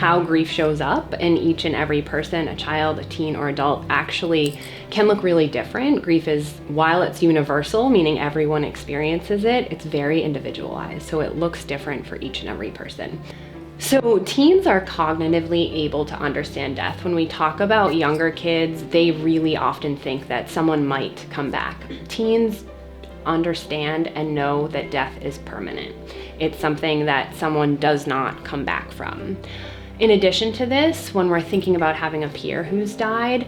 how grief shows up in each and every person, a child, a teen, or adult, actually can look really different. Grief is, while it's universal, meaning everyone experiences it, it's very individualized. So it looks different for each and every person. So teens are cognitively able to understand death. When we talk about younger kids, they really often think that someone might come back. Teens understand and know that death is permanent. It's something that someone does not come back from. In addition to this, when we're thinking about having a peer who's died,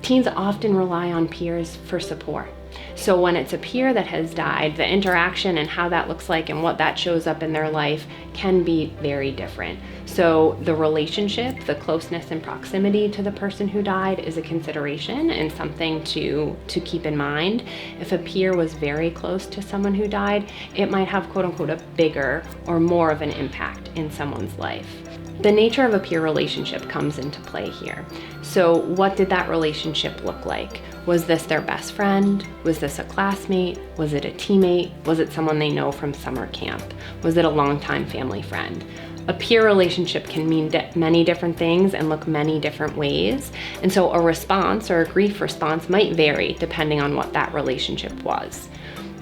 teens often rely on peers for support. So when it's a peer that has died, the interaction and how that looks like and what that shows up in their life can be very different. So the relationship, the closeness and proximity to the person who died is a consideration and something to keep in mind. If a peer was very close to someone who died, it might have quote unquote a bigger or more of an impact in someone's life. The nature of a peer relationship comes into play here. So what did that relationship look like? Was this their best friend? Was this a classmate? Was it a teammate? Was it someone they know from summer camp? Was it a longtime family friend? A peer relationship can mean many different things and look many different ways. And so a response or a grief response might vary depending on what that relationship was.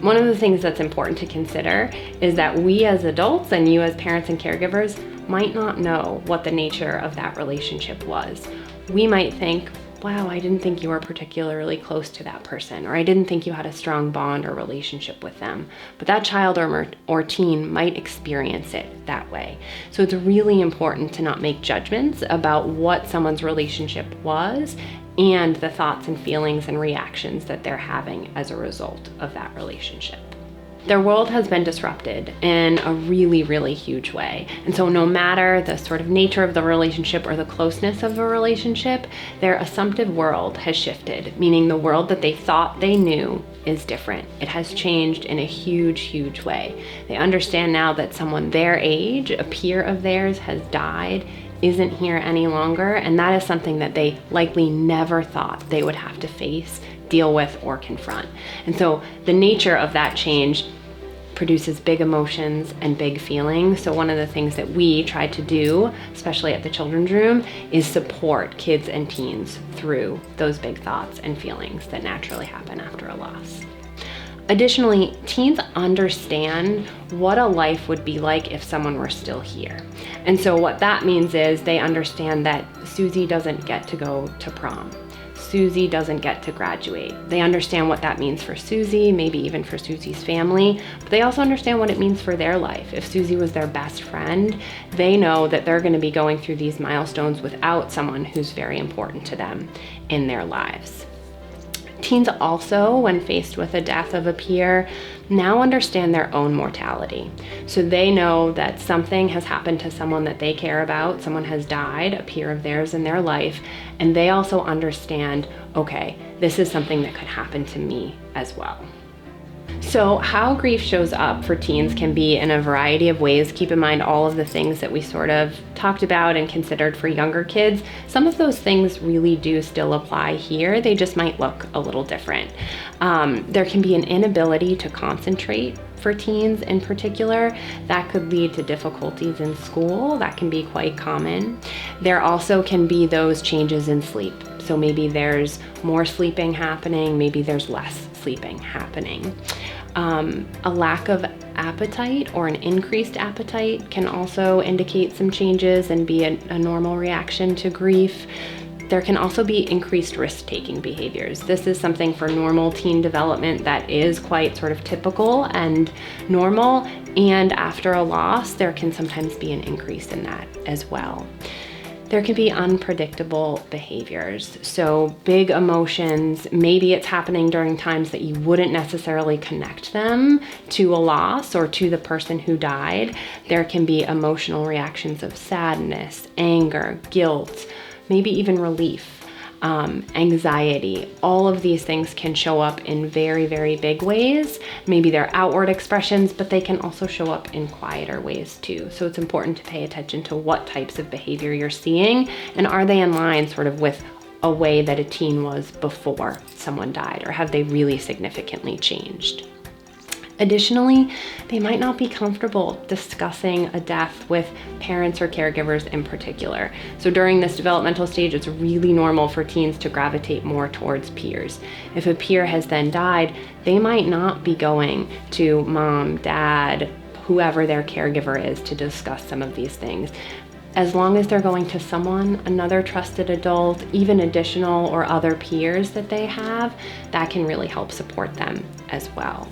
One of the things that's important to consider is that we as adults and you as parents and caregivers might not know what the nature of that relationship was. We might think, wow, I didn't think you were particularly close to that person, or I didn't think you had a strong bond or relationship with them. But that child or teen might experience it that way. So it's really important to not make judgments about what someone's relationship was and the thoughts and feelings and reactions that they're having as a result of that relationship. Their world has been disrupted in a really, really huge way. And so no matter the sort of nature of the relationship or the closeness of the relationship, their assumptive world has shifted, meaning the world that they thought they knew is different. It has changed in a huge, huge way. They understand now that someone their age, a peer of theirs, has died, isn't here any longer, and that is something that they likely never thought they would have to face, deal with, or confront. And so the nature of that change produces big emotions and big feelings. So one of the things that we try to do, especially at the Children's Room, is support kids and teens through those big thoughts and feelings that naturally happen after a loss. Additionally, teens understand what a life would be like if someone were still here. And so what that means is they understand that Susie doesn't get to go to prom. Susie doesn't get to graduate. They understand what that means for Susie, maybe even for Susie's family, but they also understand what it means for their life. If Susie was their best friend, they know that they're going to be going through these milestones without someone who's very important to them in their lives. Teens also, when faced with a death of a peer, now understand their own mortality. So they know that something has happened to someone that they care about, someone has died, a peer of theirs in their life, and they also understand, okay, this is something that could happen to me as well. So how grief shows up for teens can be in a variety of ways. Keep in mind all of the things that we sort of talked about and considered for younger kids. Some of those things really do still apply here. They just might look a little different. There can be an inability to concentrate for teens in particular. That could lead to difficulties in school. That can be quite common. There also can be those changes in sleep. So maybe there's more sleeping happening, maybe there's less sleeping happening. A lack of appetite or an increased appetite can also indicate some changes and be a normal reaction to grief. There can also be increased risk-taking behaviors. This is something for normal teen development that is quite sort of typical and normal, and after a loss, there can sometimes be an increase in that as well. There can be unpredictable behaviors. So big emotions, maybe it's happening during times that you wouldn't necessarily connect them to a loss or to the person who died. There can be emotional reactions of sadness, anger, guilt, maybe even relief, anxiety. All of these things can show up in very, very big ways. Maybe they're outward expressions, but they can also show up in quieter ways too. So it's important to pay attention to what types of behavior you're seeing, and are they in line sort of with a way that a teen was before someone died, or have they really significantly changed? Additionally, they might not be comfortable discussing a death with parents or caregivers in particular. So during this developmental stage, it's really normal for teens to gravitate more towards peers. If a peer has then died, they might not be going to mom, dad, whoever their caregiver is to discuss some of these things. As long as they're going to someone, another trusted adult, even additional or other peers that they have, that can really help support them as well.